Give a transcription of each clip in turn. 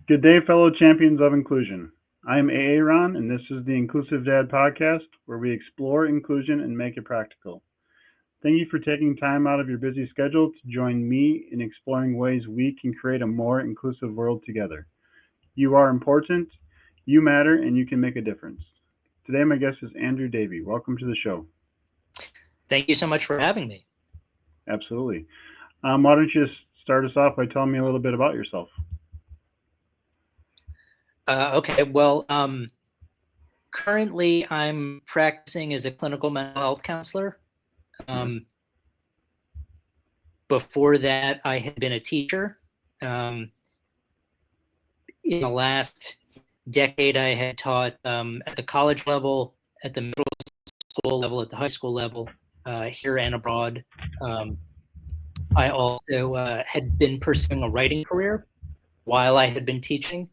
Good day, fellow champions of inclusion. I am AA Ron, and this is the Inclusive Dad podcast, where we explore inclusion and make it practical. Thank you for taking time out of your busy schedule to join me in exploring ways we can create a more inclusive world together. You are important, you matter, and you can make a difference. Today, my guest is Andrew Davie. Welcome to the show. Thank you so much for having me. Absolutely. Why don't you start us off by telling me a little bit about yourself? Okay, currently I'm practicing as a clinical mental health counselor. Before that, I had been a teacher. In the last decade, I had taught at the college level, at the middle school level, at the high school level, here and abroad. I also had been pursuing a writing career while I had been teaching.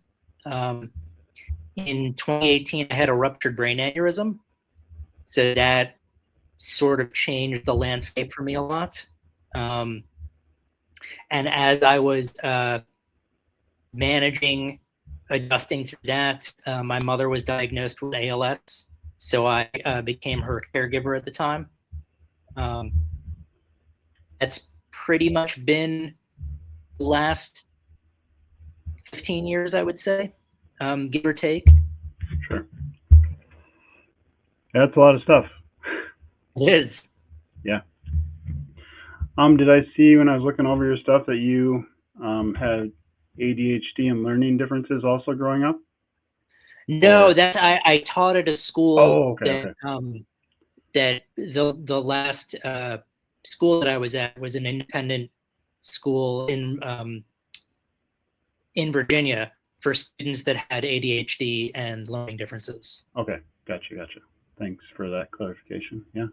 In 2018, I had a ruptured brain aneurysm. So that sort of changed the landscape for me a lot. And as I was managing, adjusting through that, my mother was diagnosed with ALS. So I became her caregiver at the time. That's pretty much been the last 15 years, I would say. Give or take. Sure. That's a lot of stuff. It is. Yeah. Did I see when I was looking over your stuff that you had ADHD and learning differences also growing up? No, that's I taught at a school. Okay. That the last school that I was at was an independent school in Virginia for students that had ADHD and learning differences. Okay, gotcha. Thanks for that clarification. Yeah.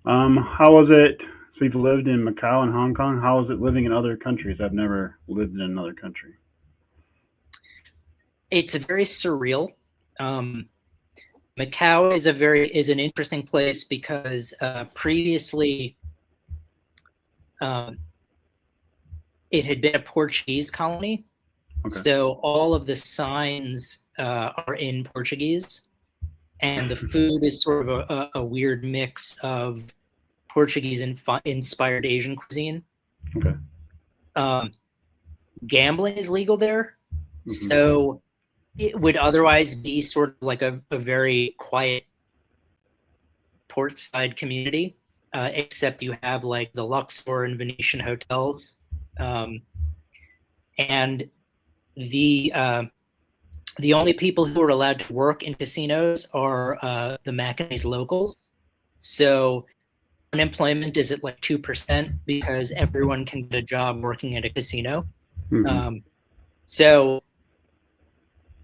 How was it? So you've lived in Macau and Hong Kong. How is it living in other countries? I've never lived in another country. It's very surreal. Macau is an interesting place because previously it had been a Portuguese colony. Okay. So all of the signs are in Portuguese, and the food is sort of a weird mix of Portuguese inspired Asian cuisine. Okay. Gambling is legal there, so it would otherwise be sort of like a very quiet portside community, except you have like the Luxor and Venetian hotels, and the only people who are allowed to work in casinos are the Macanese locals. So unemployment is at like 2% because everyone can get a job working at a casino. So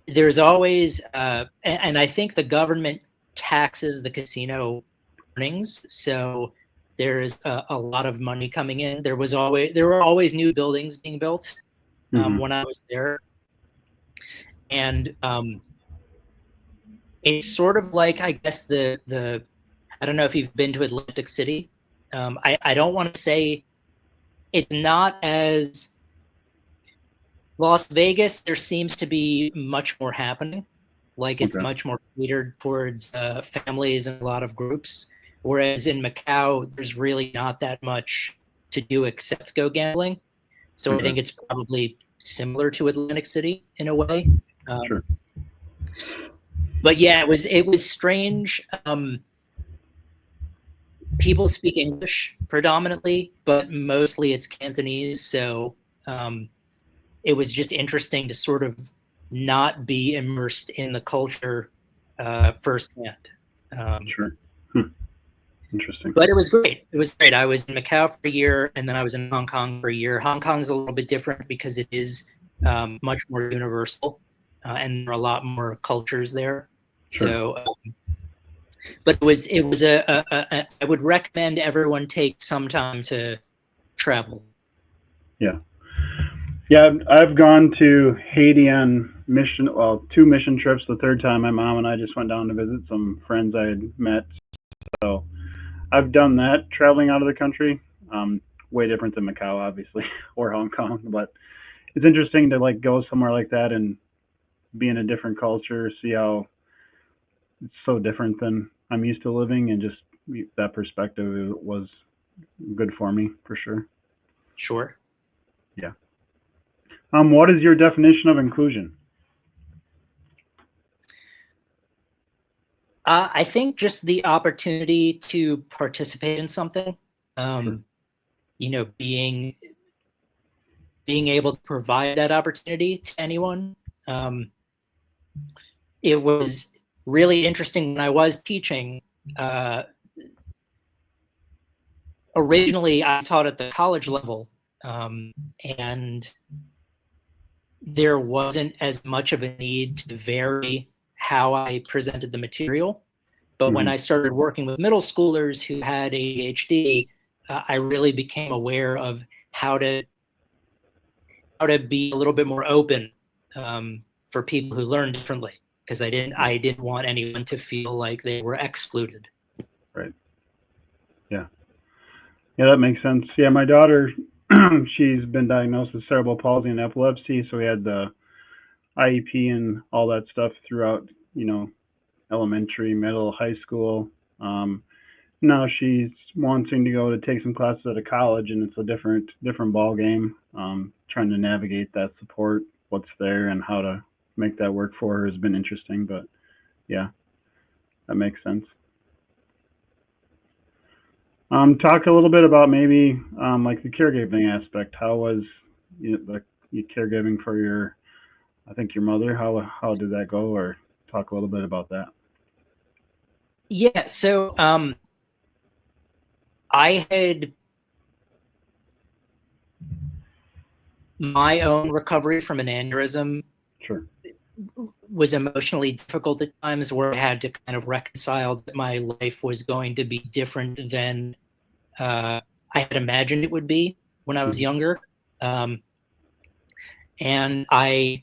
there's always, and I think the government taxes the casino earnings. So there's a lot of money coming in. There were always new buildings being built when I was there. And it's sort of like, I guess I don't know if you've been to Atlantic City. I don't want to say it's not as Las Vegas. There seems to be much more happening. Like it's much more catered towards families and a lot of groups. Whereas in Macau, there's really not that much to do except go gambling. So I think it's probably similar to Atlantic City in a way. Sure. But yeah, it was strange. People speak English predominantly, but mostly it's Cantonese. So it was just interesting to sort of not be immersed in the culture firsthand. Sure. Interesting. But it was great. It was great. I was in Macau for a year, and then I was in Hong Kong for a year. Hong Kong's a little bit different because it is much more universal, and there are a lot more cultures there. Sure. So, but it was I would recommend everyone take some time to travel. Yeah. Yeah, I've gone to Haiti on mission, 2 mission trips. The third time, my mom and I just went down to visit some friends I had met. So I've done that, traveling out of the country. Way different than Macau, obviously, or Hong Kong. But it's interesting to like go somewhere like that and be in a different culture, see how it's so different than I'm used to living, and just that perspective was good for me for sure. Sure. Yeah. What is your definition of inclusion? I think just the opportunity to participate in something, Sure. you know, being able to provide that opportunity to anyone. It was really interesting when I was teaching. Originally, I taught at the college level, and there wasn't as much of a need to vary how I presented the material. But when I started working with middle schoolers who had ADHD, I really became aware of how to be a little bit more open for people who learn differently, because I didn't want anyone to feel like they were excluded. Right. Yeah. Yeah, that makes sense. Yeah, my daughter, she's been diagnosed with cerebral palsy and epilepsy, so we had the IEP and all that stuff throughout, elementary, middle, high school. Now she's wanting to go to take some classes at a college, and it's a different ball game. Trying to navigate that support, what's there, and how to make that work for her has been interesting. But yeah, that makes sense. Talk a little bit about maybe like the caregiving aspect. How was the caregiving for I think your mother? How did that go? Or talk a little bit about that. Yeah, so I had my own recovery from an aneurysm. Sure. Was emotionally difficult at times, where I had to kind of reconcile that my life was going to be different than I had imagined it would be when I was younger. And I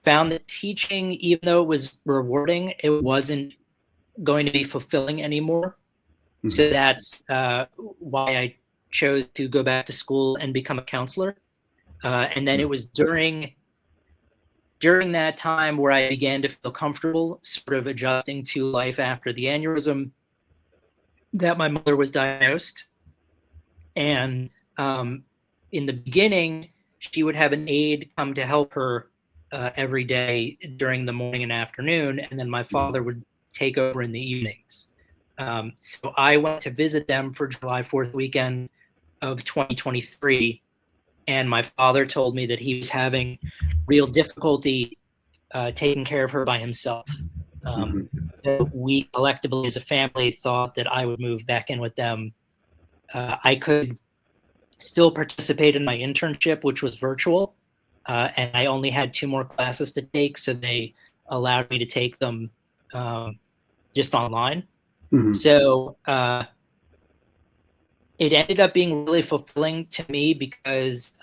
found that teaching, even though it was rewarding, it wasn't going to be fulfilling anymore. So that's why I chose to go back to school and become a counselor. And then it was during that time where I began to feel comfortable sort of adjusting to life after the aneurysm that my mother was diagnosed. And in the beginning, she would have an aide come to help her every day during the morning and afternoon, and then my father would take over in the evenings. So I went to visit them for July 4th weekend of 2023, and my father told me that he was having real difficulty taking care of her by himself. So we collectively as a family thought that I would move back in with them. I could still participate in my internship, which was virtual, and I only had 2 more classes to take, so they allowed me to take them just online. So it ended up being really fulfilling to me because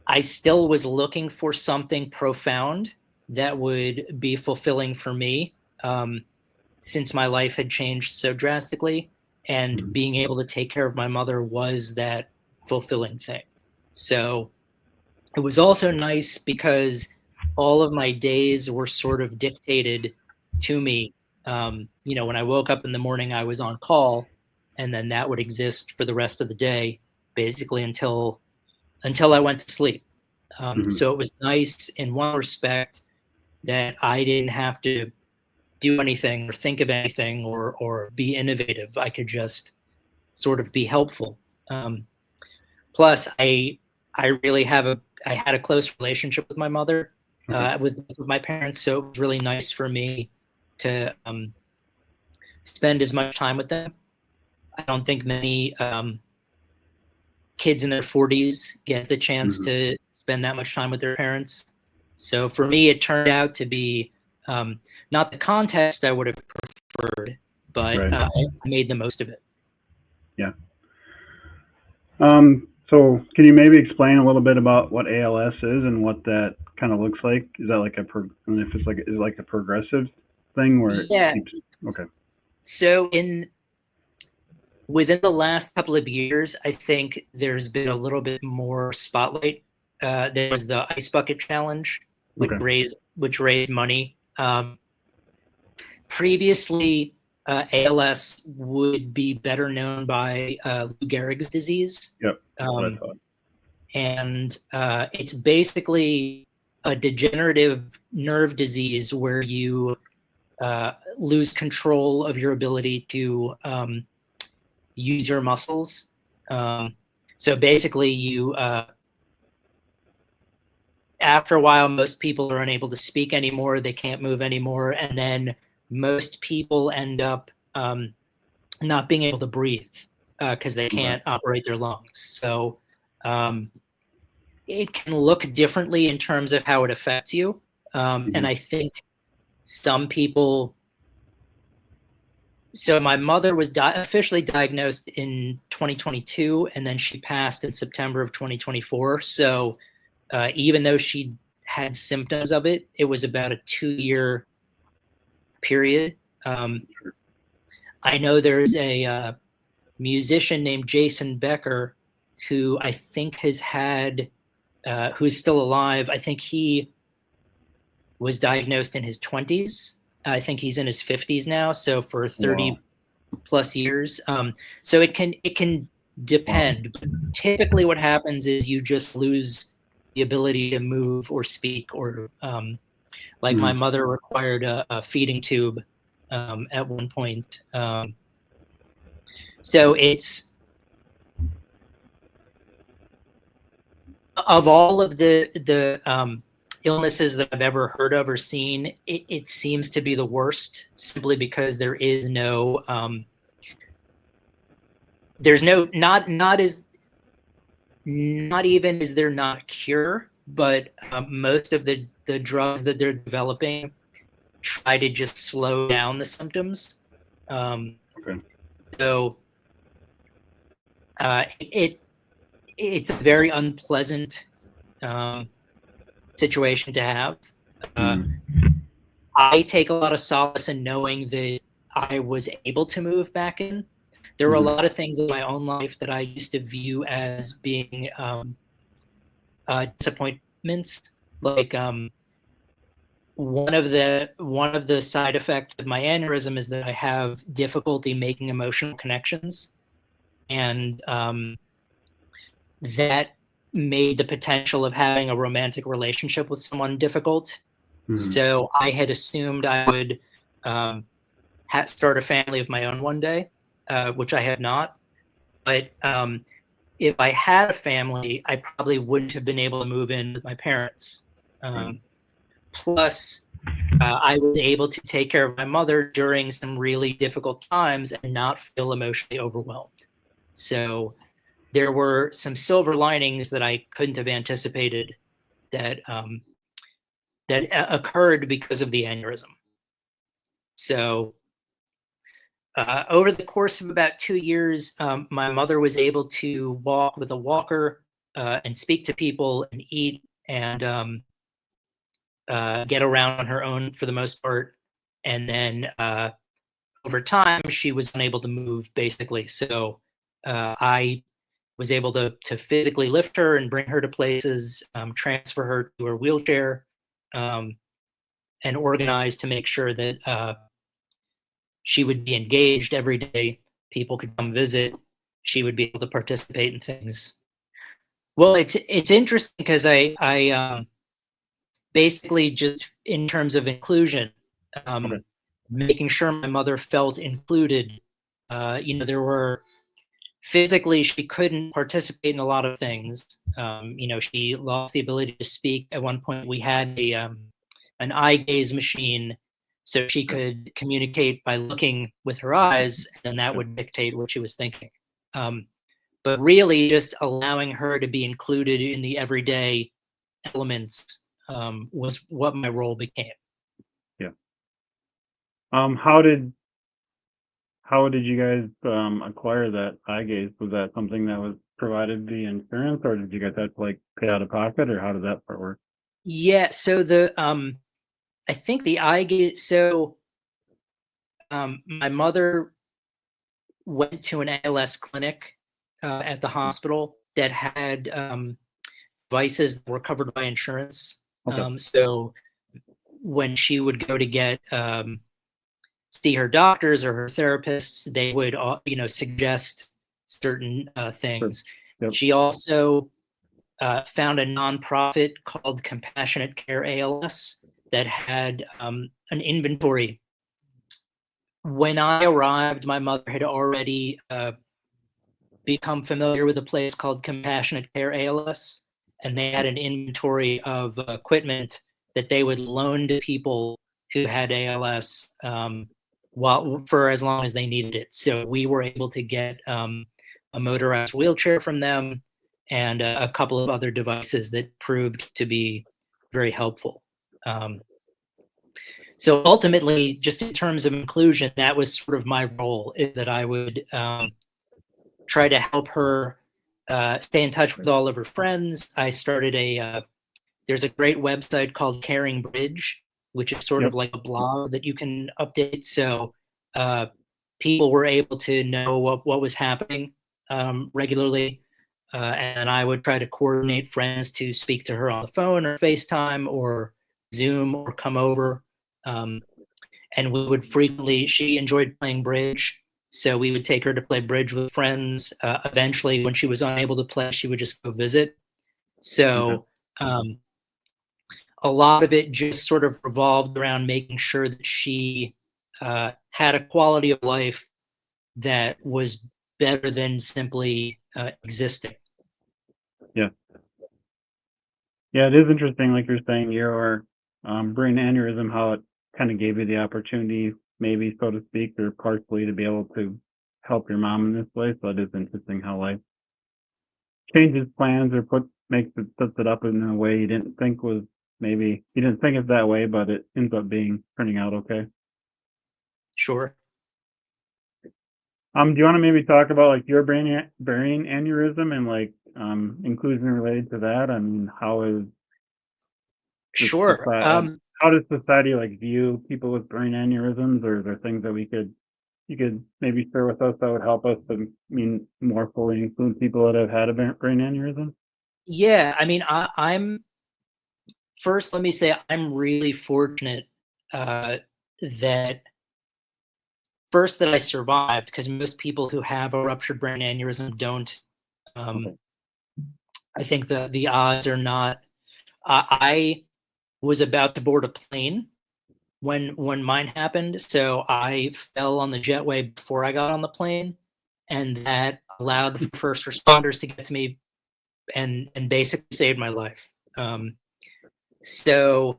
I still was looking for something profound that would be fulfilling for me, since my life had changed so drastically, and being able to take care of my mother was that fulfilling thing. So it was also nice because all of my days were sort of dictated to me. When I woke up in the morning, I was on call, and then that would exist for the rest of the day, basically until I went to sleep. So it was nice in one respect that I didn't have to do anything or think of anything or be innovative. I could just sort of be helpful. Plus, I really I had a close relationship with my mother, with my parents, so it was really nice for me to spend as much time with them. I don't think many kids in their 40s get the chance to spend that much time with their parents. So for me, it turned out to be not the context I would have preferred, but I made the most of it. Yeah. So can you maybe explain a little bit about what ALS is and what that kind of looks like? Is that like and if it's like, is it like a progressive thing where it keeps, okay. So within the last couple of years, I think there's been a little bit more spotlight there was the ice bucket challenge, which raised money. Previously, ALS would be better known by Lou Gehrig's disease. Yep. That's what I thought. And it's basically a degenerative nerve disease where you lose control of your ability to use your muscles. So basically, you after a while, most people are unable to speak anymore. They can't move anymore, and then most people end up not being able to breathe because they can't operate their lungs. So it can look differently in terms of how it affects you. And I think some people. So my mother was officially diagnosed in 2022, and then she passed in September of 2024. So even though she had symptoms of it, it was about a 2-year period. I know there's a musician named Jason Becker who I think has had, who's still alive. I think he was diagnosed in his 20s. I think he's in his 50s now. So for 30 plus years. So it can depend. But typically what happens is you just lose the ability to move or speak, or like my mother required a feeding tube at one point. So it's, of all of the illnesses that I've ever heard of or seen, it seems to be the worst, simply because there is no, there's no, not even is there not a cure, but most of the drugs that they're developing try to just slow down the symptoms. So it's a very unpleasant situation to have. I take a lot of solace in knowing that I was able to move back in. There were a lot of things in my own life that I used to view as being disappointments. Like one of the side effects of my aneurysm is that I have difficulty making emotional connections, and that made the potential of having a romantic relationship with someone difficult. So I had assumed I would start a family of my own one day, which I have not. But if I had a family, I probably wouldn't have been able to move in with my parents. Plus, I was able to take care of my mother during some really difficult times and not feel emotionally overwhelmed. So there were some silver linings that I couldn't have anticipated that that occurred because of the aneurysm. So over the course of about 2 years, my mother was able to walk with a walker and speak to people and eat and get around on her own for the most part. And then over time, she was unable to move, basically. So I was able to physically lift her and bring her to places, transfer her to her wheelchair, and organize to make sure that she would be engaged every day. People could come visit. She would be able to participate in things. Well, it's interesting because I basically, just in terms of inclusion, making sure my mother felt included. There were, physically, she couldn't participate in a lot of things. She lost the ability to speak. At one point, we had an eye gaze machine, so she could communicate by looking with her eyes, and that would dictate what she was thinking. But really, just allowing her to be included in the everyday elements was what my role became. Yeah. How did you guys acquire that eye gaze? Was that something that was provided via insurance, or did you guys have to pay out of pocket, or how does that part work? Yeah, so I think the eye gaze. So my mother went to an ALS clinic at the hospital that had devices that were covered by insurance. Okay. So when she would go to get see her doctors or her therapists, they would suggest certain things. Yep. She also found a nonprofit called Compassionate Care ALS that had an inventory. When I arrived, my mother had already become familiar with a place called Compassionate Care ALS, and they had an inventory of equipment that they would loan to people who had ALS for as long as they needed it. So we were able to get a motorized wheelchair from them and a couple of other devices that proved to be very helpful. So ultimately, just in terms of inclusion, that was sort of my role, is that I would try to help her stay in touch with all of her friends. I started there's a great website called Caring Bridge, which is sort of like a blog that you can update. So people were able to know what was happening regularly. And I would try to coordinate friends to speak to her on the phone or FaceTime or Zoom or come over. And we would frequently, she enjoyed playing bridge. So we would take her to play bridge with friends. Eventually, when she was unable to play, she would just go visit. So a lot of it just sort of revolved around making sure that she had a quality of life that was better than simply existing. Yeah. Yeah, it is interesting, like you're saying, your brain aneurysm, how it kind of gave you the opportunity, maybe, so to speak, or partially to be able to help your mom in this way. So it is interesting how life changes plans or sets it up in a way you didn't think was, maybe you didn't think it that way, but it ends up turning out okay. Sure. Do you want to maybe talk about like your brain aneurysm and like inclusion related to that? I mean, Sure. how does society like view people with brain aneurysms, or are there things that you could maybe share with us that would help us to more fully include people that have had a brain aneurysm? Yeah, I mean, I'm first. Let me say I'm really fortunate that that I survived, because most people who have a ruptured brain aneurysm don't. I think the odds are not. I was about to board a plane when mine happened, so I fell on the jetway before I got on the plane, and that allowed the first responders to get to me and basically saved my life. So,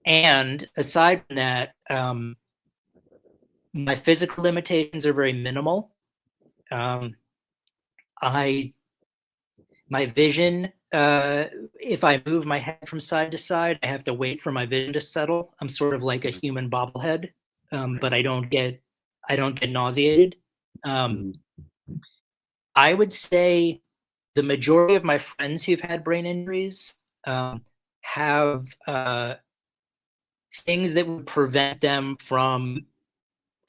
and aside from that, my physical limitations are very minimal. My vision, if I move my head from side to side, I have to wait for my vision to settle. I'm sort of like a human bobblehead, but I don't get nauseated. I would say the majority of my friends who've had brain injuries have things that would prevent them from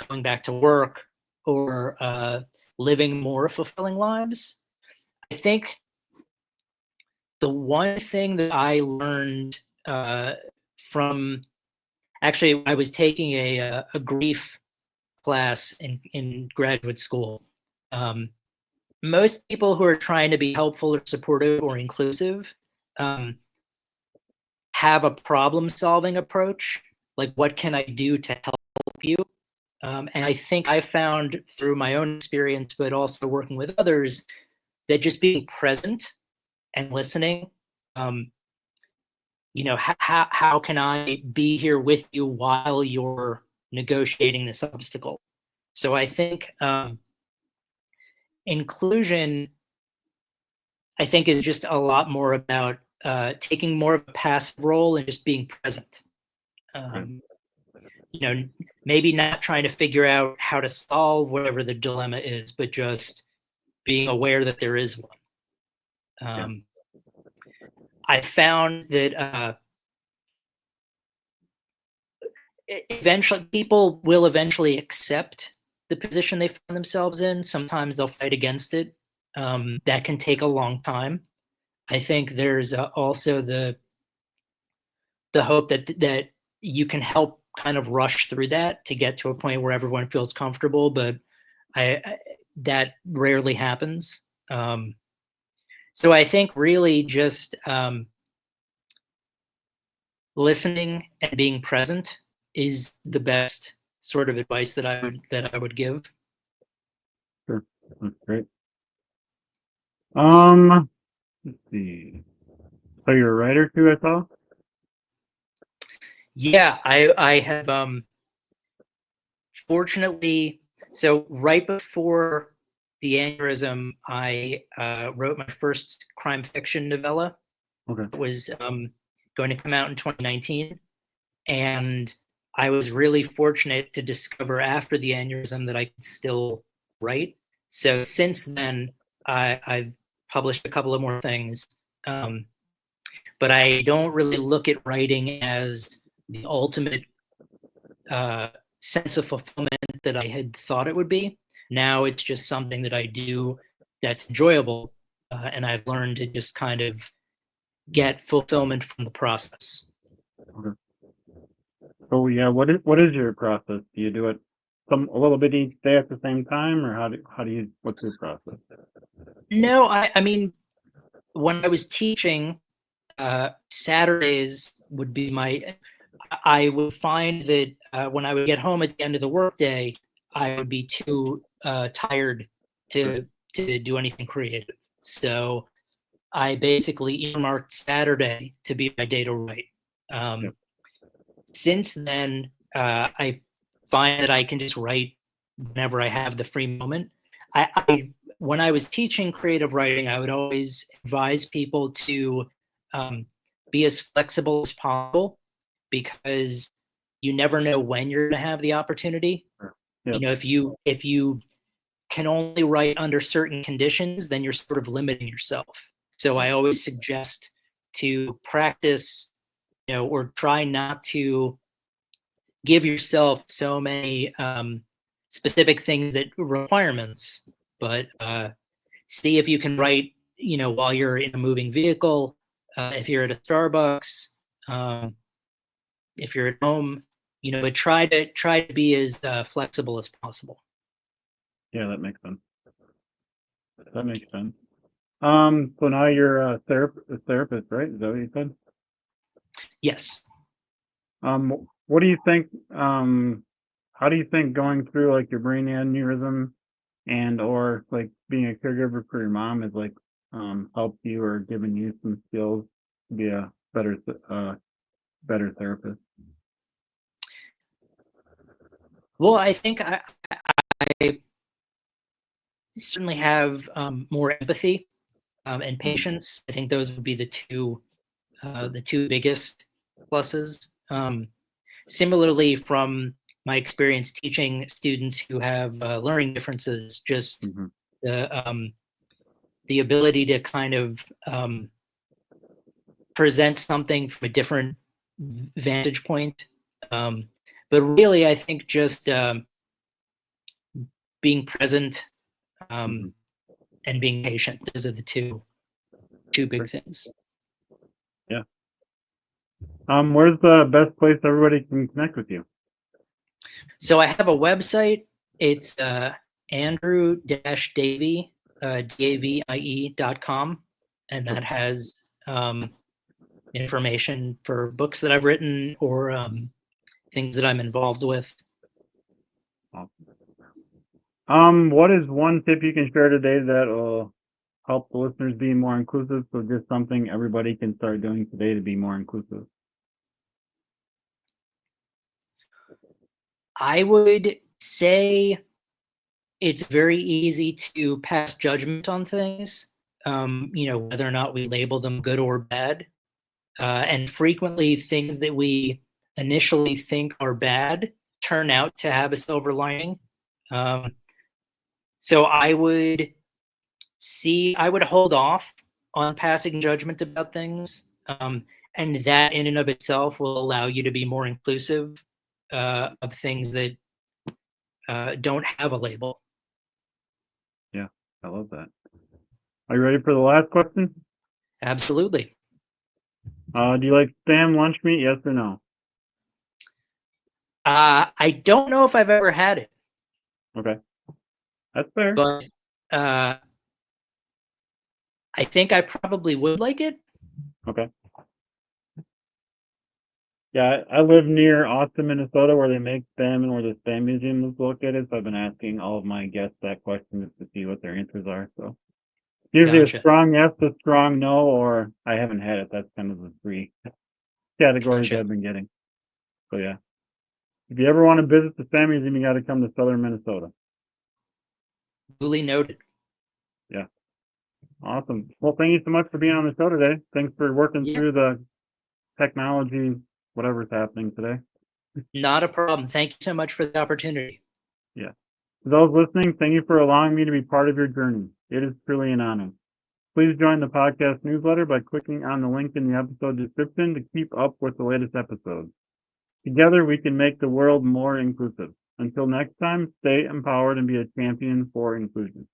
going back to work or living more fulfilling lives. I think the one thing that I learned from, actually, I was taking a grief class in graduate school. Most people who are trying to be helpful or supportive or inclusive have a problem-solving approach. Like, what can I do to help you? And I think I found through my own experience, but also working with others, that just being present and listening, how can I be here with you while you're negotiating this obstacle? So I think inclusion, I think, is just a lot more about taking more of a passive role and just being present. Maybe not trying to figure out how to solve whatever the dilemma is, but just being aware that there is one. I found that eventually people will eventually accept the position they find themselves in. Sometimes they'll fight against it. That can take a long time. I think there's also the hope that you can help kind of rush through that to get to a point where everyone feels comfortable, but that rarely happens. So I think really just listening and being present is the best sort of advice that I would give. Sure. That's great. Let's see. So you're a writer too, I saw? Yeah, I have fortunately, so right before the aneurysm, I wrote my first crime fiction novella. Okay. It was going to come out in 2019, and I was really fortunate to discover after the aneurysm that I could still write. So since then, I've published a couple of more things, but I don't really look at writing as the ultimate sense of fulfillment that I had thought it would be. Now it's just something that I do that's enjoyable, and I've learned to just kind of get fulfillment from the process. Okay. So yeah, what is your process? Do you do it a little bit each day at the same time, or how do you what's your process? No, I mean, when I was teaching, Saturdays would be I would find that when I would get home at the end of the workday, I would be too tired to do anything creative. So I basically earmarked Saturday to be my day to write. Yep. Since then, I find that I can just write whenever I have the free moment. When I was teaching creative writing, I would always advise people to be as flexible as possible, because you never know when you're going to have the opportunity. Yep. If you can only write under certain conditions, then you're sort of limiting yourself. So I always suggest to practice, or try not to give yourself so many specific things that requirements, but see if you can write, while you're in a moving vehicle, if you're at a Starbucks, if you're at home, but try to be as flexible as possible. Yeah, that makes sense. That makes sense. So now you're a therapist, right? Is that what you said? Yes. What do you think? How do you think going through like your brain aneurysm and or like being a caregiver for your mom has like helped you or given you some skills to be a better therapist? Well, I think I certainly have more empathy and patience. I think those would be the two biggest pluses. Similarly, from my experience teaching students who have learning differences, just the ability to kind of present something from a different vantage point. But really, I think just being present and being patient. Those are the two big things. Yeah. Where's the best place everybody can connect with you? So I have a website. It's Andrew Davie, DAVIE.com, and that has information for books that I've written or things that I'm involved with. What is one tip you can share today that will help the listeners be more inclusive? So just something everybody can start doing today to be more inclusive. I would say it's very easy to pass judgment on things, whether or not we label them good or bad. And frequently things that we initially think are bad turn out to have a silver lining. So I would hold off on passing judgment about things. And that in and of itself will allow you to be more inclusive of things that don't have a label. Yeah, I love that. Are you ready for the last question? Absolutely. Do you like Spam lunch meat? Yes or no? I don't know if I've ever had it, Okay, that's fair. but I think I probably would like it. Okay. Yeah, I live near Austin, Minnesota, where they make Spam and where the Spam Museum is located. So I've been asking all of my guests that question just to see what their answers are. So usually a Gotcha. strong yes, a strong no, or I haven't had it. That's kind of the three categories Gotcha. I've been getting. So yeah, if you ever want to visit the Spam Museum, you got to come to Southern Minnesota. Duly noted. Yeah, awesome. Well, thank you so much for being on the show today. Thanks for working Yeah, through the technology, whatever's happening today. not a problem. Thank you so much for the opportunity. Yeah. For those listening, thank you for allowing me to be part of your journey. It is truly an honor. Please join the podcast newsletter by clicking on the link in the episode description to keep up with the latest episodes. Together, we can make the world more inclusive. Until next time, stay empowered and be a champion for inclusion.